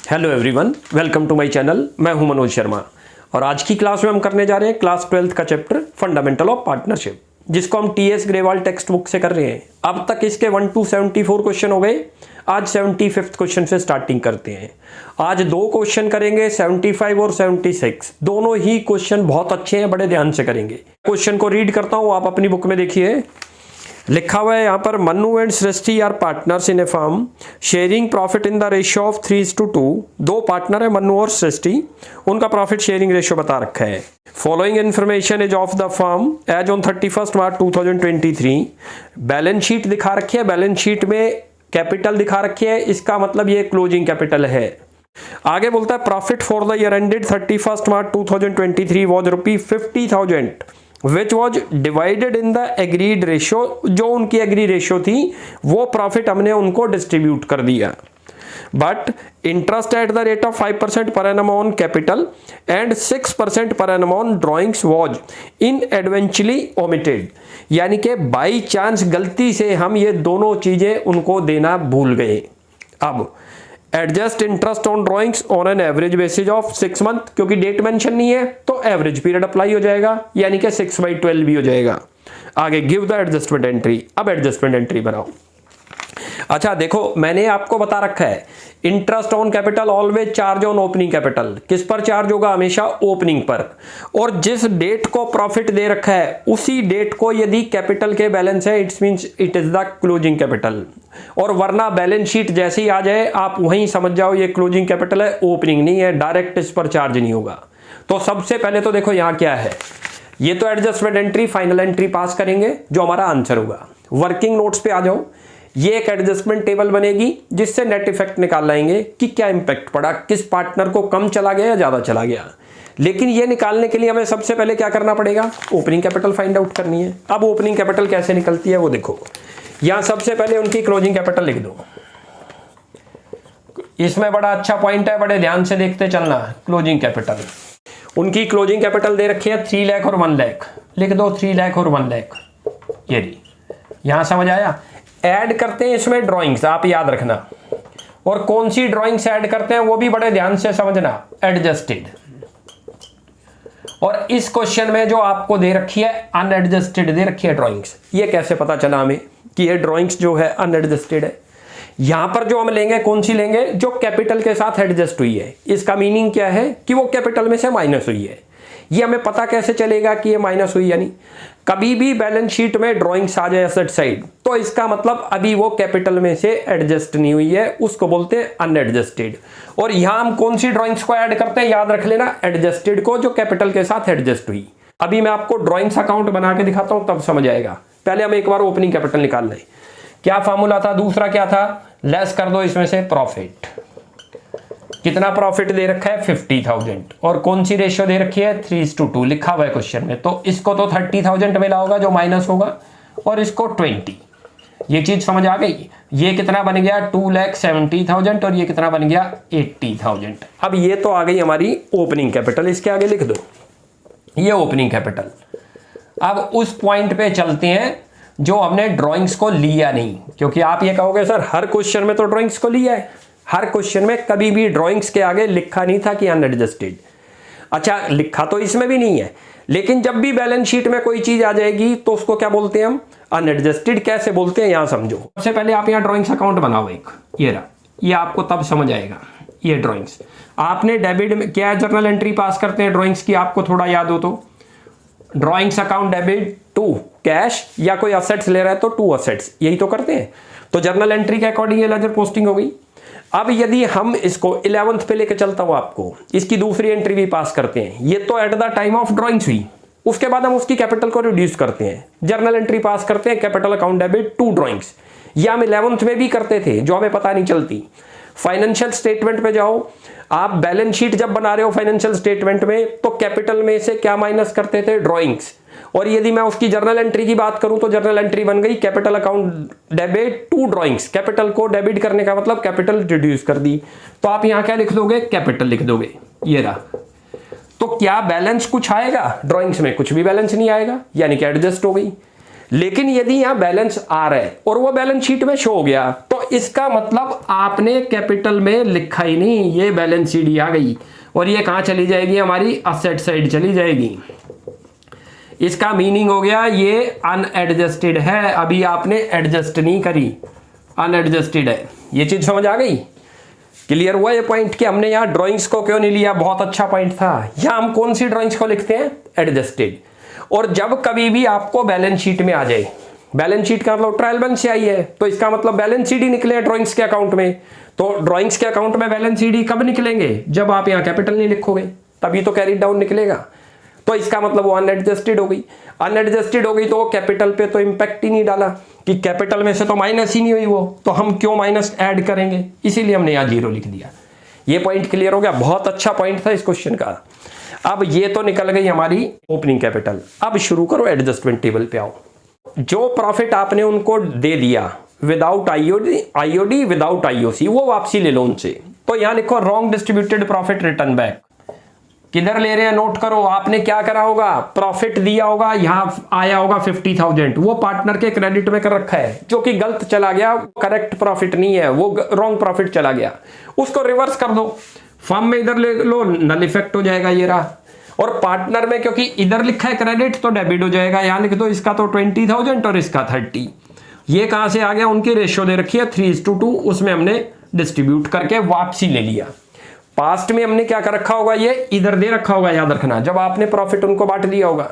Hello everyone, welcome to my channel. मैं हूं मनोज शर्मा और आज की क्लास में हम करने जा रहे हैं क्लास 12th का चैप्टर फंडामेंटल ऑफ पार्टनरशिप, जिसको हम टीएस ग्रेवाल टेक्स्ट बुक से कर रहे हैं। अब तक इसके 1 to 74 क्वेश्चन हो गए। आज 75th क्वेश्चन से स्टार्टिंग करते हैं। आज दो क्वेश्चन करेंगे, 75 और 76। दोनों ही क्वेश्चन बहुत अच्छे हैं, बड़े ध्यान से करेंगे। क्वेश्चन को रीड करता हूं, आप अपनी बुक में देखिए। लिखा हुआ है यहाँ पर, Mannu and Srishti are partners in a firm sharing profit in the ratio of 3:2। दो पार्टनर है, मन्नू और सृष्टि, उनका प्रॉफिट शेयरिंग रेशियो बता रखा है। Following information is of the firm as on 31 March 2023। Balance sheet दिखा रखी है, बैलेंस शीट में कैपिटल दिखा रखी है, इसका मतलब ये क्लोजिंग कैपिटल है। आगे बोलता है profit for the year ended 31 March 2023 was ₹50,000 which was divided in the agreed ratio. जो उनकी एग्री रेशियो थी वो प्रॉफिट हमने उनको डिस्ट्रीब्यूट कर दिया। But interest at the rate of 5% per annum on capital and 6% per annum on drawings was inadvertently omitted. यानी कि बाई चांस गलती से हम ये दोनों चीजें उनको देना भूल गए। अब adjust interest on drawings on an average basis of 6 month, क्योंकि डेट मेंशन नहीं है तो एवरेज पीरियड अप्लाई हो जाएगा, यानी कि 6/12 भी हो जाएगा। आगे गिव द एडजस्टमेंट एंट्री। अब एडजस्टमेंट एंट्री बनाओ। अच्छा देखो, मैंने आपको बता रखा है interest on capital always charge on opening capital. किस पर चार्ज होगा? हमेशा ओपनिंग पर। और जिस डेट को प्रॉफिट दे रखा है उसी डेट को यदि कैपिटल के बैलेंस है, it's means it is the closing capital. और वरना बैलेंस शीट जैसे ही आ जाए आप वहीं समझ जाओ ये क्लोजिंग कैपिटल है, ओपनिंग नहीं है, डायरेक्ट इस पर चार्ज नहीं होगा। तो सबसे पहले तो देखो यहाँ क्या है, ये तो एडजस्टमेंट एंट्री, फाइनल एंट्री पास करेंगे जो हमारा आंसर होगा। वर्किंग नोट्स पे आ जाओ। ये एक एडजस्टमेंट टेबल बनेगी जिससे नेट इफेक्ट निकाल लाएंगे कि क्या इंपैक्ट पड़ा, किस पार्टनर को कम चला गया या ज्यादा चला गया। लेकिन ये निकालने के लिए हमें सबसे पहले क्या करना पड़ेगा? ओपनिंग कैपिटल फाइंड आउट करनी है। अब ओपनिंग कैपिटल कैसे निकलती है वो देखो। यहां सबसे पहले उनकी क्लोजिंग कैपिटल लिख दो। इसमें बड़ा अच्छा पॉइंट है, बड़े ध्यान से देखते चलना। क्लोजिंग कैपिटल, उनकी क्लोजिंग कैपिटल दे रखी है 3 लाख और 1 लाख। लिख दो 3 लाख और 1 लाख। ये रही, यहां समझ आया। ऐड करते हैं इसमें ड्राइंग्स, आप याद रखना। और कौन सी ड्राइंग्स ऐड करते हैं वो भी बड़े ध्यान से समझना। एडजस्टेड। और इस क्वेश्चन में जो आपको दे रखी है अनएडजस्टेड दे रखी है ड्राइंग्स। ये कैसे पता चला हमें कि ये ड्राइंग्स जो है अनएडजस्टेड है? यहां पर जो हम लेंगे कौन सी लेंगे? जो कैपिटल के साथ एडजस्ट हुई है। इसका मीनिंग क्या है कि वो कैपिटल में से माइनस हुई है। ये हमें पता कैसे चलेगा कि ये माइनस हुई? यानी कभी भी बैलेंस शीट में ड्राइंग्स आ जाए एसेट साइड तो इसका मतलब अभी वो कैपिटल में से एडजस्ट नहीं हुई है, उसको बोलते हैं अनएडजस्टेड। और यहां हम कौन सी ड्राइंग्स को ऐड करते हैं? याद रख लेना, एडजस्टेड को, जो कैपिटल के साथ एडजस्ट हुई। अभी मैं आपको ड्राइंग्स अकाउंट बना के दिखाता हूं तब समझ आएगा। पहले हम एक बार ओपनिंग कैपिटल निकाल लें। क्या फॉर्मूला था? दूसरा क्या था? लेस कर दो इसमें से प्रॉफिट। कितना प्रॉफिट दे रखा है? 50,000। और कौन सी रेशियो दे रखी है? 3:2 लिखा हुआ है क्वेश्चन में। तो इसको तो 30,000 मिला होगा जो माइनस होगा, और इसको 20। ये चीज समझ आ गई। ये कितना बन गया? 2,70,000 और ये कितना बन गया? 80,000। अब ये तो आ गई हमारी ओपनिंग कैपिटल। इसके आगे लिख दो ये ओपनिंग कैपिटल। अब उस पॉइंट पे चलते हैं जो हमने ड्राइंग्स को लिया नहीं, क्योंकि आप ये कहोगे सर हर क्वेश्चन में तो ड्राइंग्स को लिया है। हर क्वेश्चन में कभी भी ड्राइंग्स के आगे लिखा नहीं था कि अनएडजस्टेड। अच्छा, लिखा तो इसमें भी नहीं है, लेकिन जब भी बैलेंस शीट में कोई चीज आ जाएगी तो उसको क्या बोलते हैं हम? अनएडजस्टेड। कैसे बोलते हैं यहां समझो। सबसे पहले आप यहां ड्राइंग्स अकाउंट बनाओ एक। ये रहा, ये आपको तब समझ आएगा। ये ड्राइंग्स आपने डेबिट में क्या जर्नल एंट्री पास करते हैं ड्राइंग्स की, आपको थोड़ा याद हो तो। Drawings account debit to cash, या कोई असेट्स ले रहा है तो टू असेट्स, यही तो करते हैं। तो जर्नल एंट्री के अकॉर्डिंग ये लेजर पोस्टिंग हो गई। अब यदि हम इसको 11th पे लेके चलता हूं आपको, इसकी दूसरी एंट्री भी पास करते हैं। ये तो at the time of drawings हुई, उसके बाद हम उसकी कैपिटल को रिड्यूस करते हैं, जर्नल एंट्री पास करते हैं capital account debit to drawings. ये हम 11th में भी करते थे जो हमें पता नहीं चलती। फाइनेंशियल स्टेटमेंट पे जाओ आप। बैलेंस शीट जब बना रहे हो फाइनेंशियल स्टेटमेंट में तो कैपिटल में से क्या माइनस करते थे? ड्राइंग्स। और यदि मैं उसकी जर्नल एंट्री की बात करूं तो जर्नल एंट्री बन गई capital account debit to drawings. Capital को डेबिट करने का मतलब कैपिटल रिड्यूस कर दी। तो आप यहां क्या लिख दोगे? कैपिटल लिख दोगे। ये रहा। तो क्या बैलेंस कुछ आएगा? ड्राइंग्स में कुछ भी बैलेंस नहीं आएगा, यानी कि एडजस्ट हो गई। लेकिन यदि यहां बैलेंस आ रहा है और वो बैलेंस शीट में शो हो गया तो इसका मतलब आपने कैपिटल में लिखा ही नहीं, ये बैलेंस शीट आ गई और ये कहाँ चली जाएगी, हमारी असेट साइड चली जाएगी। इसका मीनिंग हो गया ये अनएडजस्टेड है, अभी आपने एडजस्ट नहीं करी, अनएडजस्टेड है। ये चीज समझ आ गई, क्लियर हुआ ये पॉइंट कि हमने यहाँ ड्राइंग्स को क्यों नहीं लिया, बहुत अच्छा पॉइंट था। यहाँ हम कौन सी ड्राइंग्स को लिखते हैं, एडजस्टेड। और जब कभी भी आपको बैलेंस शीट में आ जाए, बैलेंस शीट का मतलब ट्रायल बैलेंस से आई है, तो इसका मतलब बैलेंस शीट ही निकले ड्राइंग्स के अकाउंट में। तो ड्राइंग्स के अकाउंट में बैलेंस शीट ही कब निकलेंगे, जब आप यहाँ कैपिटल नहीं लिखोगे, तभी तो कैरी डाउन निकलेगा। तो इसका मतलब वो अनएडजस्टेड हो गई, अनएडजस्टेड हो गई तो वो कैपिटल पे तो इंपैक्ट ही नहीं डाला कि कैपिटल में से तो माइनस ही नहीं हुई वो, तो हम क्यों माइनस ऐड करेंगे, इसीलिए हमने यहाँ 0 लिख दिया। ये पॉइंट क्लियर हो गया, बहुत अच्छा पॉइंट था इस क्वेश्चन का। अब ये तो निकल गई हमारी ओपनिंग कैपिटल। अब शुरू करो एडजस्टमेंट टेबल पे आओ। जो प्रॉफिट आपने उनको दे दिया विदाउट आईओडी विदाउट आईओसी, वो वापसी ले लो उनसे। तो यहां लिखो wrong distributed profit return back. किधर ले रहे हैं, नोट करो। आपने क्या करा होगा, प्रॉफिट दिया होगा, यहां आया होगा 50,000, वो पार्टनर के क्रेडिट में कर रखा है, जो कि गलत चला गया, करेक्ट प्रॉफिट नहीं है, वो रॉन्ग प्रॉफिट चला गया, उसको रिवर्स कर दो, फर्म में इधर ले लो, नल इफेक्ट हो जाएगा ये रहा। और पार्टनर में क्योंकि इधर लिखा है क्रेडिट तो डेबिट हो जाएगा, यहां लिख दो इसका तो 20,000 और इसका 30। ये कहां से आ गया, उनकी रेशियो दे रखी है 3:2, उसमें हमने डिस्ट्रीब्यूट करके वापसी ले लिया। पास्ट में हमने क्या कर रखा होगा, ये इधर दे रखा होगा, याद रखना, जब आपने प्रॉफिट उनको बांट दिया होगा।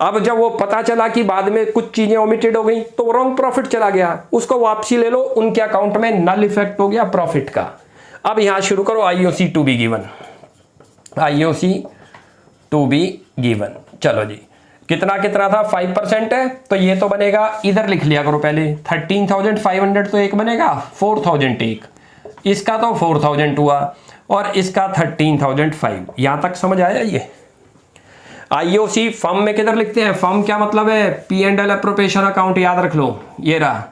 अब जब वो पता चला कि बाद में कुछ चीजें ओमिटेड हो गई तो रॉन्ग प्रॉफिट चला गया, उसको वापसी ले लो, उनके अकाउंट में नल इफेक्ट हो गया प्रॉफिट का। अब यहां शुरू करो IOC to be given, IOC to be given. चलो जी, कितना कितना था, 5% है, तो ये तो बनेगा, इधर लिख लिया करो पहले, 13,500 तो एक बनेगा, 4,000 एक, इसका तो 4,000 हुआ और इसका 13,500। यहां तक समझ आया। ये आईओसी फर्म में किधर लिखते हैं, फर्म क्या मतलब है, P&L एप्रोप्रिएशन अकाउंट, याद रख लो, ये रहा।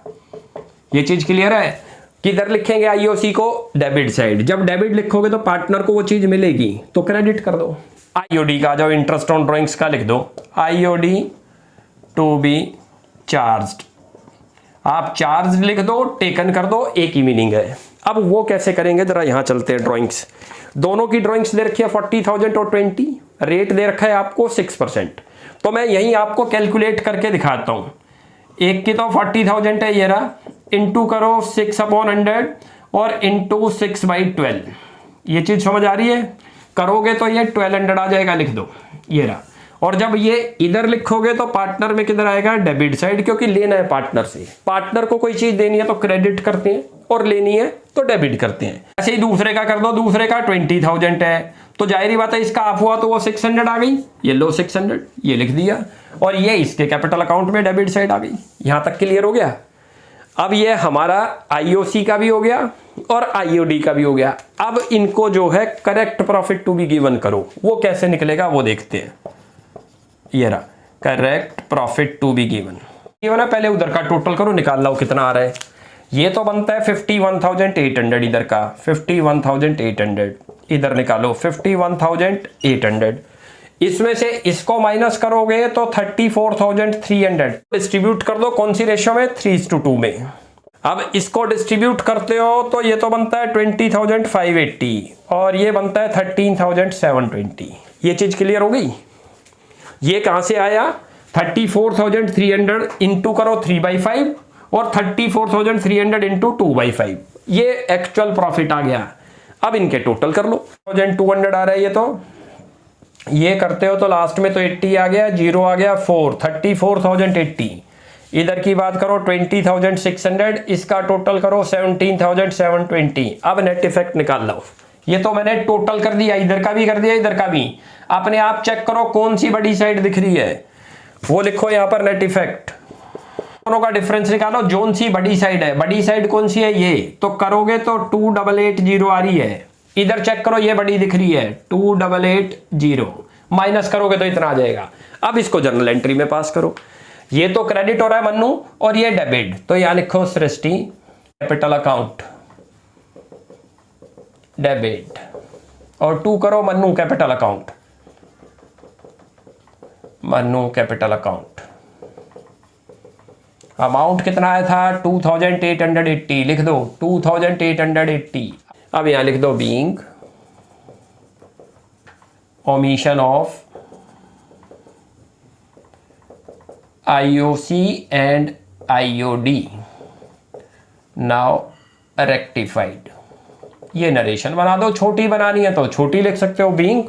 ये चीज क्लियर है, किधर लिखेंगे आईओसी को, डेबिट साइड। जब डेबिट लिखोगे तो पार्टनर को वो चीज मिलेगी, तो क्रेडिट कर दो। आईओडी का जो इंटरेस्ट ऑन ड्राइंग्स का लिख दो, आईओडी टू बी चार्ज्ड, आप चार्ज लिख दो, टेकन कर दो, एक ही मीनिंग है। अब वो कैसे करेंगे, जरा यहां चलते हैं। ड्राइंग्स, दोनों की ड्राइंग्स दे रखी है 40,000 और 20, रेट दे रखा है आपको 6%। तो मैं यही आपको कैलकुलेट करके दिखाता हूं। एक की तो 40,000 है, ये रहा, इंटू करो 6/100 और इंटू 6/12। ये चीज समझ आ रही है, करोगे तो ये 1200 आ जाएगा, लिख दो, ये रहा। और जब ये इधर लिखोगे तो पार्टनर में किधर आएगा, डेबिट साइड, क्योंकि लेना है पार्टनर से। पार्टनर को कोई चीज देनी है तो क्रेडिट करते हैं और लेनी है तो डेबिट करते हैं। ऐसे ही दूसरे का कर दो, दूसरे का 20,000 है, तो जाहिर बात है इसका ऑफ हुआ तो वो 600 आ गई, ये लो 600, ये लिख दिया, और ये इसके कैपिटल अकाउंट में डेबिट साइड आ गई। यहां तक क्लियर हो गया। अब ये हमारा आईओसी का भी हो गया और आईओडी का भी हो गया। अब इनको जो है correct profit to be given करो, वो कैसे निकलेगा वो देखते हैं। ये रहा correct profit to be given, ये ना पहले उधर का टोटल करो, निकाल लो कितना आ रहा है। ये तो बनता है 51,800, इधर का 51,800, इधर निकालो 51,800, इसमें से इसको माइनस करोगे तो 34,300। डिस्ट्रीब्यूट कर दो कौन सी रेशियो में, 3:2 में। अब इसको डिस्ट्रीब्यूट करते हो तो ये तो बनता है 20,580 और ये बनता है 13,720। ये चीज क्लियर हो गई। ये कहां से आया, 34,300 इंटू करो 3/5 और 34,300 इंटू 2/5, ये एक्चुअल प्रॉफिट आ गया। अब इनके टोटल कर लो, 1,200 आ रहा है, ये तो ये करते हो तो लास्ट में तो 80 आ गया, 0 आ गया 4, 34,080। इधर की बात करो 20,600, इसका टोटल करो 17,720। अब नेट इफेक्ट निकाल लो। ये तो मैंने टोटल कर दिया, इधर का भी कर दिया, इधर का भी। अपने आप चेक करो कौन सी बड़ी साइड दिख रही है, वो लिखो यहाँ पर नेट इफेक्ट, दोनों का डिफरेंस निकालो, जोन सी बड़ी साइड है। बड़ी साइड कौन सी है, ये तो करोगे तो 2880 आ रही है। इधर चेक करो, ये बड़ी दिख रही है 2880, माइनस करोगे तो इतना आ जाएगा। अब इसको जर्नल एंट्री में पास करो। ये तो क्रेडिट हो रहा है मन्नू और ये डेबिट, तो यहां लिखो सृष्टि कैपिटल अकाउंट डेबिट, और 2 करो Mannu capital account, Mannu capital account. Amount कितना आया था 2880, लिख दो 2880। अब यहां लिख दो being omission of IOC and IOD now rectified. ये नरेशन बना दो, छोटी बनानी है तो छोटी लिख सकते हो, बीइंग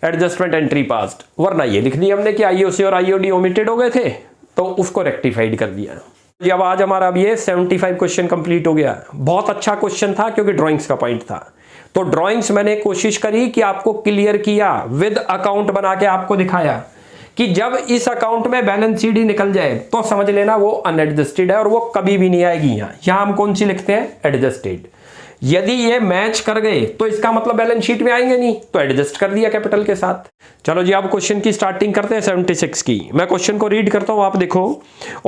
एडजस्टमेंट एंट्री पास्ट, वरना ये लिख दिया हमने कि IOC और IOD ओमिटेड हो गए थे तो उसको रेक्टिफाइड कर दिया जी। अब आज हमारा अब ये 75 क्वेश्चन कंप्लीट हो गया। बहुत अच्छा क्वेश्चन था क्योंकि ड्राइंग्स का पॉइंट था, तो ड्राइंग्स मैंने कोशिश करी कि आपको क्लियर किया, विद अकाउंट बना के आपको दिखाया कि जब इस अकाउंट में बैलेंस शीट ही निकल जाए तो समझ लेना वो अनएडजस्टेड है और वो कभी भी नहीं आएगी। यहां हम कौन सी लिखते हैं, एडजस्टेड। यदि ये मैच कर गए तो इसका मतलब बैलेंस शीट में आएंगे नहीं, तो एडजस्ट कर दिया कैपिटल के साथ। चलो जी, अब क्वेश्चन की स्टार्टिंग करते हैं 76 की। मैं क्वेश्चन को रीड करता हूं, आप देखो।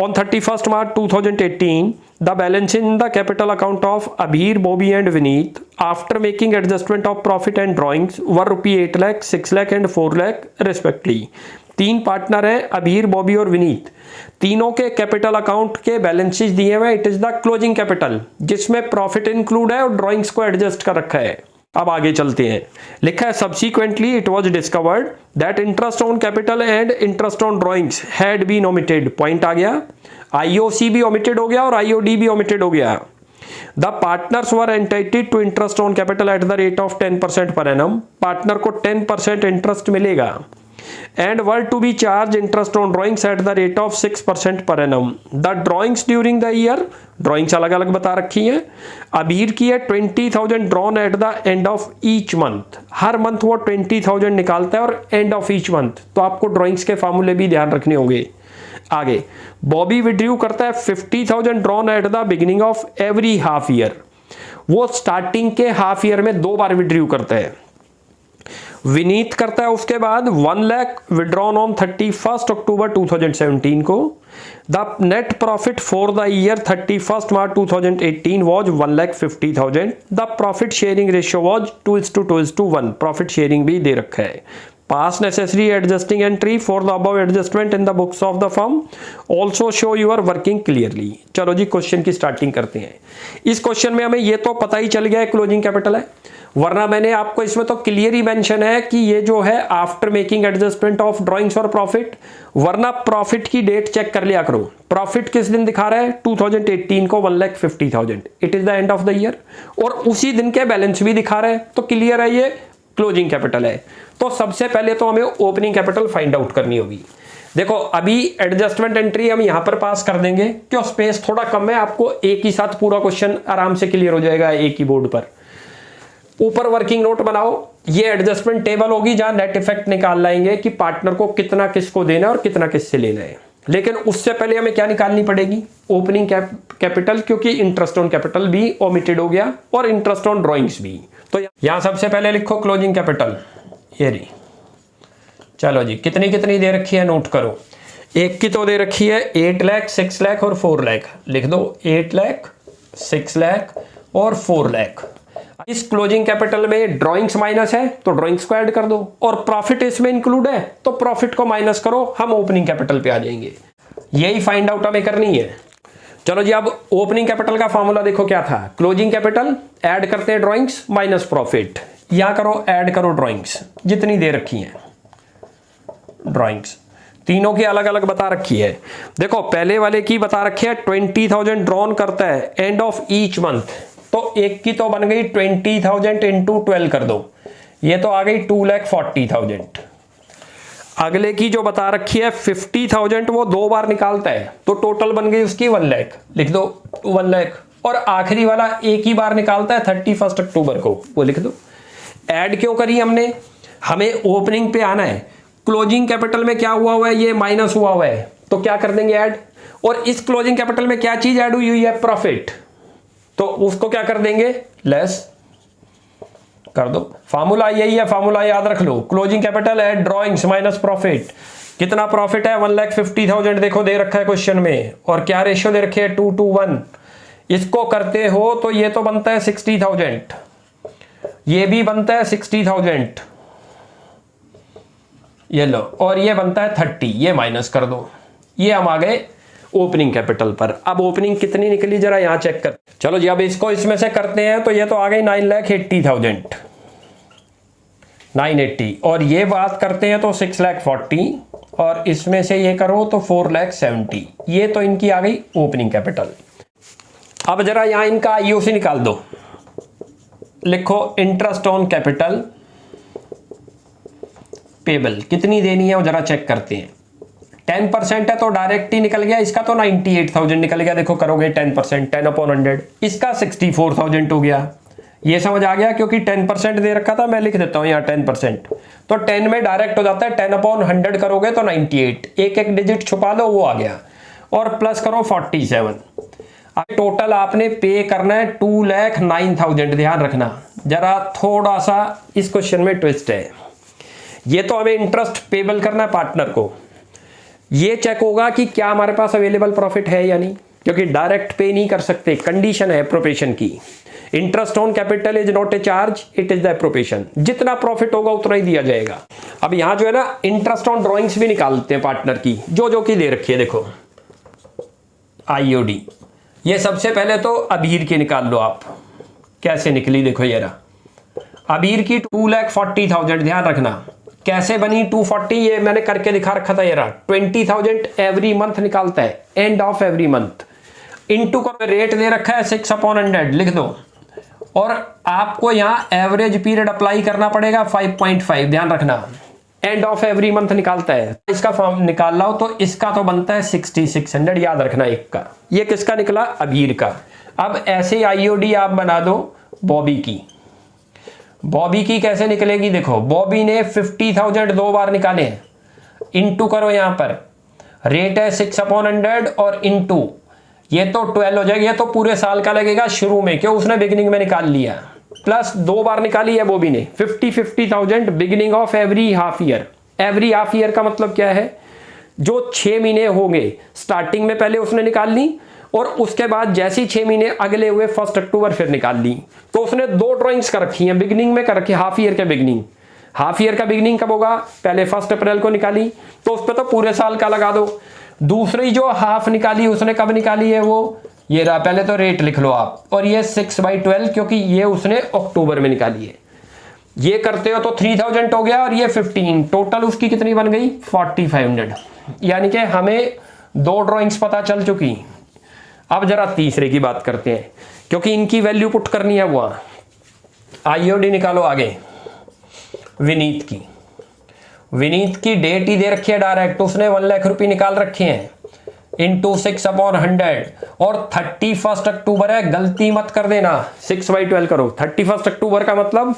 On 31 March 2018 the balance in the capital account of Abhir, Bobby and Vineet after making adjustment of profit and drawings were rupee 8 lakh, 6 lakh and 4 lakh respectively. तीन पार्टनर हैं, अभीर, बॉबी और विनीत। तीनों के कैपिटल अकाउंट के बैलेंस शीट दिए हुए। It is the closing capital, जिसमें profit include है और ड्राइंग्स को एडजस्ट कर रखा है। अब आगे चलते हैं, लिखा है subsequently it was discovered that interest on capital and interest on drawings had been omitted. Point आ गया, IOC भी ओमिटेड हो गया और IOD भी ओमिटेड हो गया। The partners were entitled to interest on capital at the rate of 10% per annum. Partner को 10% इंटरेस्ट मिलेगा। And were to be charged interest on drawings at the rate of 6% per annum. The drawings during the year, drawings अलग अलग बता रखी हैं। अबीर की है 20,000 drawn at the end of each month। Her month वो 20,000 निकालता है और end of each month, तो आपको ड्राइंग्स के फार्मूले भी ध्यान रखने होंगे। आगे बॉबी विड्रू करता है 50,000 drawn at the beginning of every half year। वो स्टार्टिंग के हाफ ईयर में 2 बार विड्रू करता है। विनीत करता है उसके बाद 1 लाख विड्रॉन ऑन 31 अक्टूबर 2017 को। The net profit for the year 31 March 2018 was 1,50,000। The profit sharing ratio was 2:1। Profit sharing भी दे रखा है। Pass necessary adjusting entry for the above adjustment in the books of the firm also show your working clearly. चलो जी, question की starting करते हैं। इस क्वेश्चन में हमें ये तो पता ही चल गया है क्लोजिंग कैपिटल है, वरना मैंने आपको इसमें तो क्लियर ही मेंशन है कि ये जो है after making adjustment of drawings और प्रॉफिट। वरना प्रॉफिट की डेट चेक कर लिया करो। प्रॉफिट किस दिन दिखा रहा है, 2018 को 1,50,000। It is the end of the year और उसी दिन के बैलेंस भी दिखा रहे हैं, तो क्लियर है ये क्लोजिंग कैपिटल है। तो सबसे पहले तो हमें ओपनिंग कैपिटल फाइंड आउट करनी होगी। देखो अभी एडजस्टमेंट एंट्री हम यहां पर पास कर देंगे क्यों, स्पेस थोड़ा कम है, आपको एक ही साथ पूरा क्वेश्चन आराम से क्लियर हो जाएगा एक ही बोर्ड पर। ऊपर वर्किंग नोट बनाओ, ये एडजस्टमेंट टेबल होगी जहां नेट इफेक्ट निकाल लाएंगे कि पार्टनर को कितना किसको देना है और कितना किससे लेना है। लेकिन उससे पहले हमें क्या निकालनी पड़ेगी, ओपनिंग कैपिटल, क्योंकि इंटरेस्ट ऑन कैपिटल भी ओमिटेड हो गया और इंटरेस्ट ऑन ड्राइंग्स भी। तो यहां सबसे पहले लिखो क्लोजिंग कैपिटल, ये रही। चलो जी, कितनी कितनी दे रखी है नोट करो। एक की तो दे रखी है 8 लाख, 6 लाख और 4 लाख। लिख दो 8 लाख, 6 लाख और 4 लाख। इस क्लोजिंग कैपिटल में ड्राइंग्स माइनस है तो ड्राइंग्स को ऐड कर दो, और प्रॉफिट इसमें इंक्लूड है तो प्रॉफिट को माइनस करो, हम ओपनिंग कैपिटल पे आ जाएंगे। यही फाइंड आउट हमें करनी है। चलो जी, अब ओपनिंग कैपिटल का फॉर्मूला देखो क्या था। क्लोजिंग कैपिटल ऐड करते हैं ड्राइंग्स माइनस प्रॉफिट। यहां करो ऐड करो ड्राइंग्स जितनी दे रखी है। ड्राइंग्स तीनों की अलग अलग बता रखी है। देखो पहले वाले की बता रखी है 20,000 ड्रॉन करता है एंड ऑफ ईच मंथ, तो एक की तो बन गई 20,000 इंटू 12 कर दो, ये तो आ गई 2,40,000। अगले की जो बता रखी है 50,000 वो 2 बार निकालता है, तो टोटल बन गई उसकी 1 लाख। लिख दो 1 लाख। और आखिरी वाला एक ही बार निकालता है 31 अक्टूबर को, वो लिख दो। ऐड क्यों करी हमने, हमें ओपनिंग पे आना है। क्लोजिंग कैपिटल में क्या हुआ है, ये माइनस हुआ है, तो क्या कर देंगे ऐड। और इस क्लोजिंग कैपिटल में क्या चीज ऐड हुई है, प्रॉफिट, तो उसको क्या कर देंगे लेस कर दो। फार्मूला यही है, फार्मूला याद रख लो। क्लोजिंग कैपिटल है ड्राइंग्स माइनस प्रॉफिट। कितना प्रॉफिट है 1,50,000 देखो दे रखा है क्वेश्चन में, और क्या रेशियो दे रखे है 2:1। इसको करते हो तो ये तो बनता है 60,000, ये भी बनता है 60,000, ये लो, और ये बनता है 30, ये माइनस कर दो। ये हम आ गए ओपनिंग कैपिटल पर। अब ओपनिंग कितनी निकली जरा यहाँ चेक कर। चलो जी अब इसको इसमें से करते हैं तो ये तो आ गई 9,80,000 980 और ये बात करते हैं तो 6,40,000 और इसमें से ये करो तो 4,70,000। ये तो इनकी आ गई ओपनिंग कैपिटल। अब जरा यहां इनका आईओसी निकाल दो। लिखो इंटरेस्ट ऑन कैपिटल पेबल कितनी देनी है वो जरा चेक करते हैं। 10% है तो डायरेक्ट ही निकल गया, इसका तो 98,000 निकल गया। देखो करोगे 10%, 10/100, इसका 64,000 हो गया। ये समझ आ गया क्योंकि 10% दे रखा था, मैं लिख देता हूं यहाँ 10%। तो 10 में डायरेक्ट हो जाता है, 10/100 करोगे तो 98, एक एक डिजिट छुपा दो वो आ गया और प्लस करो 47। अब टोटल आपने पे करना है 2,09,000। ध्यान रखना जरा, थोड़ा सा इस क्वेश्चन में ट्विस्ट है। ये तो हमें इंटरेस्ट पेबल करना है पार्टनर को, ये चेक होगा कि क्या हमारे पास अवेलेबल प्रॉफिट है या नहीं, क्योंकि डायरेक्ट पे नहीं कर सकते, कंडीशन है एप्रोप्रिएशन की। Interest on capital is not a charge, it is the appropriation. जितना प्रॉफिट होगा उतना ही दिया जाएगा। अब यहां जो है ना इंटरेस्ट ऑन ड्रॉइंग्स भी निकालते हैं पार्टनर की, जो की दे रखी है। देखो आईओडी, ये सबसे पहले तो अबीर की निकाल लो आप। कैसे निकली देखो ये रहा अबीर की 2,40,000। ध्यान रखना कैसे बनी 240, ये मैंने करके दिखा रखा था। ये रहा 20,000 एवरी मंथ निकालता है, end of every month. Into का रेट दे रखा है 6/100 लिख दो, और आपको यहां एवरेज पीरियड अप्लाई करना पड़ेगा 5.5। ध्यान रखना एंड ऑफ एवरी मंथ निकालता है। इसका फॉर्म निकाल लाओ तो इसका तो बनता है 6,600, याद रखना एक का। ये किसका निकला? अबीर का। अब ऐसे आईओडी आप बना दो बॉबी की। बॉबी की कैसे निकलेगी देखो, बॉबी ने 50,000 दो बार निकाले हैं, इंटू करो यहां पर रेट है 6/100 और इंटू ये तो 12 हो जाएगा। ये तो पूरे साल का लगेगा शुरू में, क्यों उसने बिगिनिंग में निकाल लिया, प्लस दो बार निकाली है बॉबी ने 50,000 beginning of every half year. Every half year का मतलब क्या है, जो 6 महीने होंगे स्टार्टिंग में पहले उसने निकाल ली, और उसके बाद जैसे ही 6 महीने अगले हुए 1 अक्टूबर फिर निकाल ली। तो उसने 2 ड्राइंग्स कर रखी हैं, बिगिनिंग में कर रखी, हाफ ईयर के बिगिनिंग। हाफ ईयर का बिगिनिंग कब होगा, पहले 1 अप्रैल को निकाली, तो उस पर तो पूरे साल का लगा दो। दूसरी जो हाफ निकाली उसने कब निकाली है, वो ये रहा, पहले तो रेट लिख लो आप, और ये 6/12 क्योंकि ये उसने अक्टूबर में निकाली है। ये करते हो तो 3,000 हो गया, और ये 15, टोटल उसकी कितनी बन गई 4,500। यानी कि हमें 2 ड्राइंग्स पता चल चुकी। अब जरा तीसरे की बात करते हैं, क्योंकि इनकी वैल्यू पुट करनी है। वहां आईओडी निकालो आगे। विनीत की, विनीत की डेट ही दे रखी है डायरेक्ट, उसने 1 लाख रुपए निकाल रखे हैं, इंटू 6/100, और 31 अक्टूबर है, गलती मत कर देना, 6/12 करो। 31 अक्टूबर का मतलब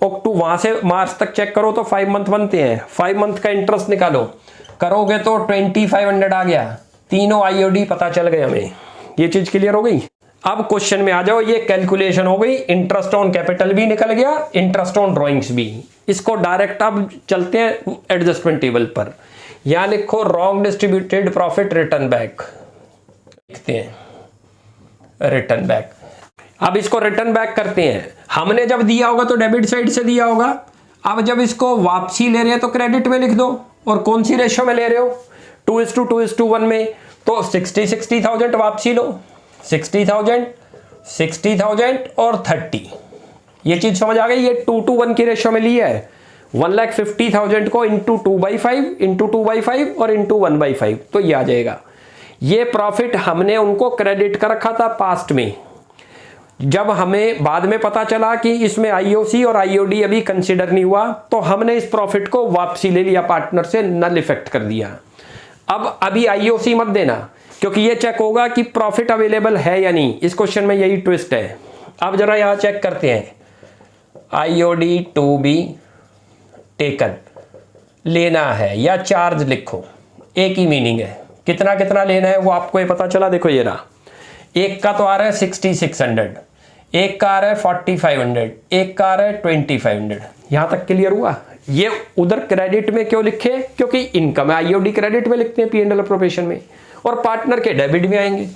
अक्टूबर, वहां से मार्च तक चेक करो तो 5 मंथ बनते हैं। 5 मंथ का इंटरेस्ट निकालो, करोगे तो 2,500 आ गया। तीनों आईओडी पता चल गए हमें। ये चीज क्लियर हो गई। अब क्वेश्चन में आ जाओ, ये कैलकुलेशन हो गई, इंटरेस्ट ऑन कैपिटल भी निकल गया, इंटरेस्ट ऑन ड्रॉइंग्स भी। इसको डायरेक्ट अब चलते हैं एडजस्टमेंट टेबल पर। यहां लिखो wrong distributed profit return back, लिखते हैं रिटर्न बैक। अब इसको रिटर्न बैक करते हैं। हमने जब दिया होगा तो डेबिट साइड से दिया होगा, अब जब इसको वापसी ले रहे हैं तो क्रेडिट में लिख दो। और कौन सी रेशियो में ले रहे हो, 2:2:1 में, तो 60,000 वापसी लो, 60,000 और 30। ये चीज समझ आ गई। ये 2:1 की रेशियो में ली है। 1,50,000 को इंटू 2/5 और इंटू 1/5, तो ये आ जाएगा। ये प्रॉफिट हमने उनको क्रेडिट कर रखा था पास्ट में। जब हमें बाद में पता चला कि इसमें आईओसी और आईओडी अभी कंसिडर नहीं हुआ, तो हमने इस प्रॉफिट को वापसी ले लिया, पार्टनर से नल इफेक्ट कर दिया। अब अभी आईओसी मत देना, क्योंकि ये चेक होगा कि प्रॉफिट अवेलेबल है या नहीं। इस क्वेश्चन में यही ट्विस्ट है। अब जरा यहां चेक करते हैं, आईओडी टू बी टेकन लेना है या चार्ज लिखो, एक ही मीनिंग है। कितना कितना लेना है वो आपको ये पता चला। देखो ये रहा, एक का तो आ रहा है 6,600, एक का आ रहा है 4,500, एक का आ रहा है 2,500। यहां तक क्लियर हुआ। ये उधर क्रेडिट में क्यों लिखे, क्योंकि इनकम आईओडी क्रेडिट में लिखते हैं P&L अप्रोप्रिएशन में, और पार्टनर के डेबिट में आएंगे।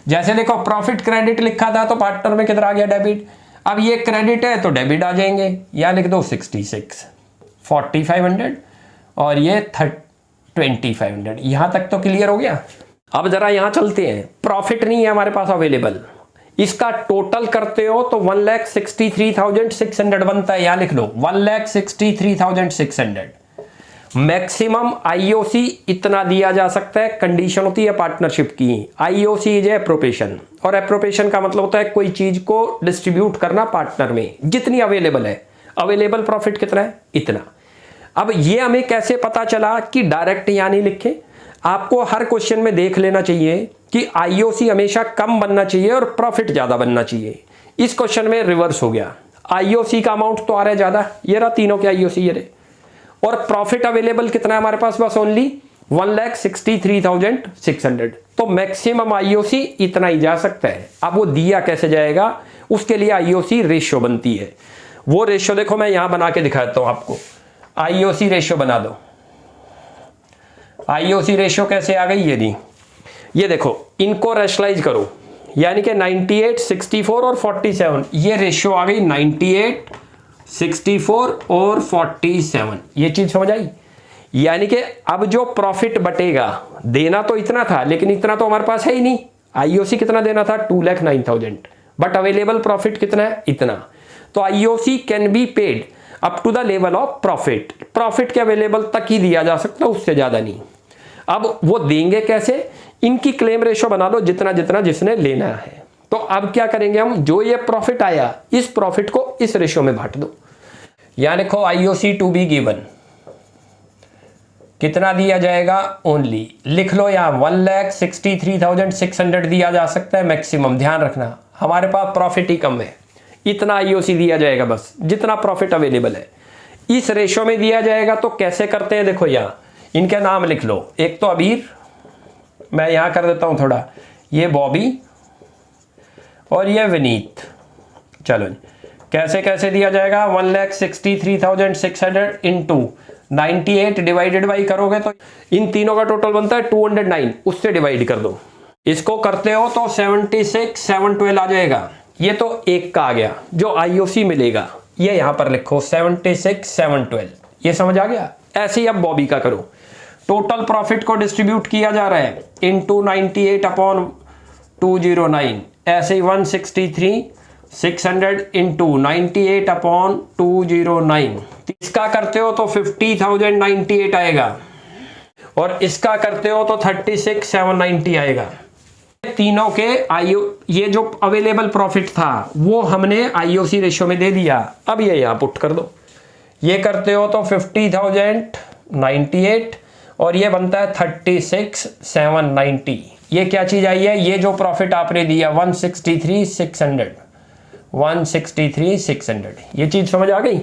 जैसे देखो प्रॉफिट क्रेडिट लिखा था तो पार्टनर में किधर आ गया, डेबिट। अब ये क्रेडिट है तो डेबिट आ जाएंगे। या लिख दो 66, 4,500 और ये 2,500। यहां तक तो क्लियर हो गया। अब जरा यहां चलते हैं, प्रॉफिट नहीं है हमारे पास अवेलेबल, इसका टोटल करते हो तो 1,63,600 बनता है, यहां लिख लो 1,63,600। मैक्सिमम आईओसी इतना दिया जा सकता है, कंडीशन होती है पार्टनरशिप की। आईओसी इज एप्रोप्रिएशन, और एप्रोप्रिएशन का मतलब होता है कोई चीज को डिस्ट्रीब्यूट करना पार्टनर में, जितनी अवेलेबल है। अवेलेबल प्रॉफिट कितना है, इतना। अब ये हमें कैसे पता चला कि डायरेक्ट यहां नहीं लिखे, आपको हर क्वेश्चन में देख लेना चाहिए कि आईओसी हमेशा कम बनना चाहिए और प्रॉफिट ज्यादा बनना चाहिए। इस क्वेश्चन में रिवर्स हो गया, आईओसी का अमाउंट तो आ रहा है ज्यादा, ये रहा तीनों के आईओसी ये रहे, और प्रॉफिट अवेलेबल कितना है हमारे पास, बस ओनली 1,63,600। तो मैक्सिमम आईओसी इतना ही जा सकता है। अब वो दिया कैसे जाएगा, उसके लिए आईओसी रेशियो बनती है। वो रेशियो देखो मैं यहां बना के दिखाता हूं आपको, आईओसी रेशियो बना दो। आईओसी रेशियो कैसे आ गई, ये नहीं, ये देखो इनको रैशनलाइज करो, यानी कि 98, 64 और 47, ये रेशियो आ गई 98, 64 और 47। ये चीज समझ आई, यानी कि अब जो प्रॉफिट बटेगा, देना तो इतना था लेकिन इतना तो हमारे पास है ही नहीं। आईओसी कितना देना था, 2,09,000, बट अवेलेबल प्रॉफिट कितना है, इतना। तो IOC can be paid up to the level of profit, profit के अवेलेबल तक ही दिया जा सकता है, उससे ज्यादा नहीं। अब वो देंगे कैसे, इनकी क्लेम रेशो बना लो जितना जितना जिसने लेना है। तो अब क्या करेंगे हम, जो ये प्रॉफिट आया इस प्रॉफिट को इस रेशो में बांट दो। यहां लिखो आईओसी टू बी गिवन, कितना दिया जाएगा, ओनली लिख लो यहां 1,63,600 दिया जा सकता है मैक्सिमम। ध्यान रखना हमारे पास प्रॉफिट ही कम है, इतना आईओसी दिया जाएगा बस, जितना प्रॉफिट अवेलेबल है इस रेशो में दिया जाएगा। तो कैसे करते हैं, देखो यहां इनके नाम लिख लो, एक तो अबीर, मैं यहां कर देता हूं थोड़ा, ये बॉबी और ये विनीत। चलो कैसे कैसे दिया जाएगा, 1,63,600 इंटू 98 डिवाइडेड बाई करोगे तो इन तीनों का टोटल बनता है 209, उससे डिवाइड कर दो। इसको करते हो तो 76,712 आ जाएगा। ये तो एक का आ गया जो आईओसी मिलेगा, ये यहां पर लिखो 76,712। ये समझ आ गया। ऐसे ही अब बॉबी का करो, टोटल प्रॉफिट को डिस्ट्रीब्यूट किया जा रहा है इंटू 98 अपॉन 209, ऐसे ही 163,600 इंटू 98 अपॉन 209। इसका करते हो तो 50,098 आएगा, और इसका करते हो तो 36,790 आएगा। तीनों के ये जो अवेलेबल प्रॉफिट था वो हमने आईओसी रेशियो में दे दिया। अब ये यहां पुट कर दो, ये करते हो तो 50,098 और ये बनता है 36,790। ये क्या चीज आई है, ये जो प्रॉफिट आपने दिया 163,600, ये चीज समझ आ गई।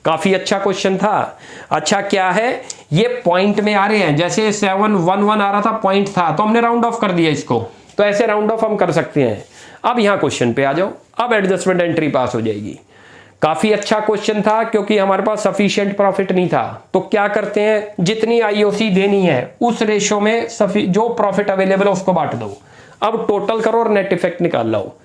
काफी अच्छा क्वेश्चन था। अच्छा क्या है, ये पॉइंट में आ रहे हैं, जैसे 711 आ रहा था पॉइंट था तो हमने राउंड ऑफ कर दिया इसको, तो ऐसे राउंड ऑफ हम कर सकते हैं। अब यहां क्वेश्चन पे आ जाओ, अब एडजस्टमेंट एंट्री पास हो जाएगी। काफी अच्छा क्वेश्चन था क्योंकि हमारे पास सफिशिएंट प्रॉफिट नहीं था। तो क्या करते हैं, जितनी आईओसी देनी है उस रेशो में जो प्रॉफिट अवेलेबल है उसको बांट दो। अब टोटल करो और नेट इफेक्ट निकाल लो।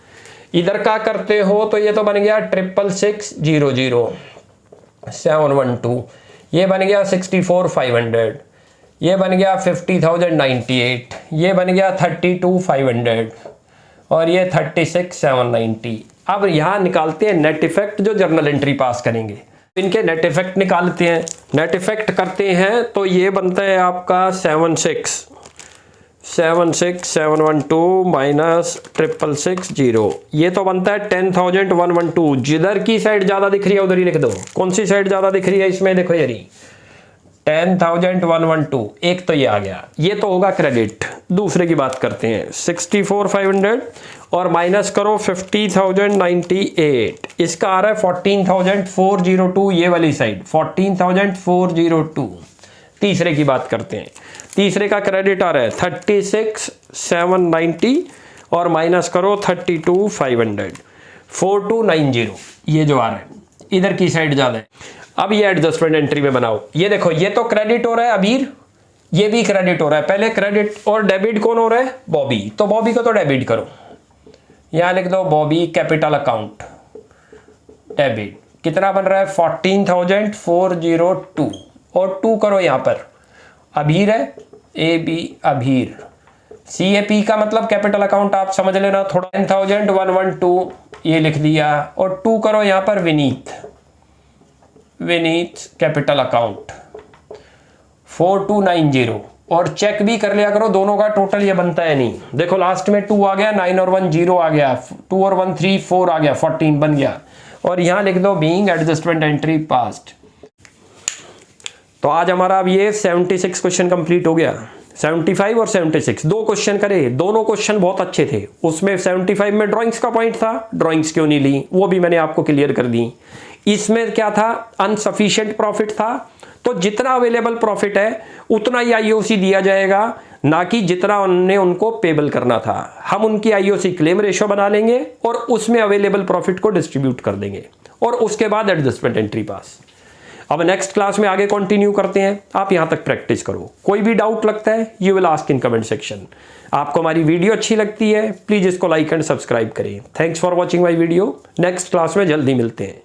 इधर का करते हो तो ये तो बन गया 66,600,712, ये बन गया 64,500, ये बन गया 50,098, ये बन गया 32,500 और ये 36,790। अब यहां निकालते हैं नेट इफेक्ट जो जर्नल एंट्री पास करेंगे। इनके नेट इफेक्ट निकालते हैं, नेट इफेक्ट करते हैं तो ये बनता है आपका 76,712 माइनस 66,600, ये तो बनता है 10,112। जिधर की साइड ज्यादा दिख रही है उधर ही लिख दो। कौन सी साइड ज्यादा दिख रही है इसमें, देखो ये रही 10,112, एक तो ये आ गया, ये तो होगा क्रेडिट। दूसरे की बात करते हैं 64,500 और माइनस करो 50,098, इसका आ रहा है 14,402, ये वाली साइड 14,402। तीसरे की बात करते हैं, तीसरे का क्रेडिट आ रहा है 36,790 और माइनस करो 32,500, 4290, ये जो आ रहा है इधर की साइड ज्यादा है। अब ये एडजस्टमेंट एंट्री में बनाओ, ये देखो ये तो क्रेडिट हो रहा है अबीर, ये भी क्रेडिट हो रहा है। पहले क्रेडिट और डेबिट कौन हो रहा है, बॉबी, तो बॉबी को तो डेबिट करो, यहां लिख दो बॉबी कैपिटल अकाउंट डेबिट। कितना बन रहा है 14,402 और 2 करो यहां पर, अबीर है ए बी अबीर CAP का मतलब कैपिटल अकाउंट आप समझ लेना थोड़ा। 10,112 ये लिख दिया और 2 करो यहां पर विनीत कैपिटल अकाउंट 4290 और चेक भी कर लिया करो दोनों का टोटल ये बनता है नहीं। देखो लास्ट में 2 आ गया, 9 और 1 0 आ गया, 2 और 1 3 4 आ गया, 14 बन गया। और यहां लिख दो बीइंग एडजस्टमेंट एंट्री पास्ट। तो आज हमारा अब ये 76 क्वेश्चन कंप्लीट हो गया। 75 और 76 दो क्वेश्चन करे, दोनों क्वेश्चन बहुत अच्छे थे। उसमें 75 में ड्राइंग्स का पॉइंट था, ड्राइंग्स क्यों नहीं ली वो भी मैंने आपको क्लियर कर दी। इसमें क्या था, अनसफिशिएंट प्रॉफिट था, तो जितना अवेलेबल प्रॉफिट है उतना ही आईओसी दिया जाएगा, ना कि जितना उन्होंने उनको पेबल करना था। हम उनकी आईओसी क्लेम रेशो बना लेंगे और उसमें अवेलेबल प्रॉफिट को डिस्ट्रीब्यूट कर देंगे और उसके बाद एडजस्टमेंट एंट्री पास। अब नेक्स्ट क्लास में आगे कंटिन्यू करते हैं। आप यहां तक प्रैक्टिस करो। कोई भी डाउट लगता है you will ask in comment section. आपको हमारी वीडियो अच्छी लगती है प्लीज इसको लाइक एंड सब्सक्राइब करें। Thanks for watching my video. Next class में जल्दी मिलते हैं।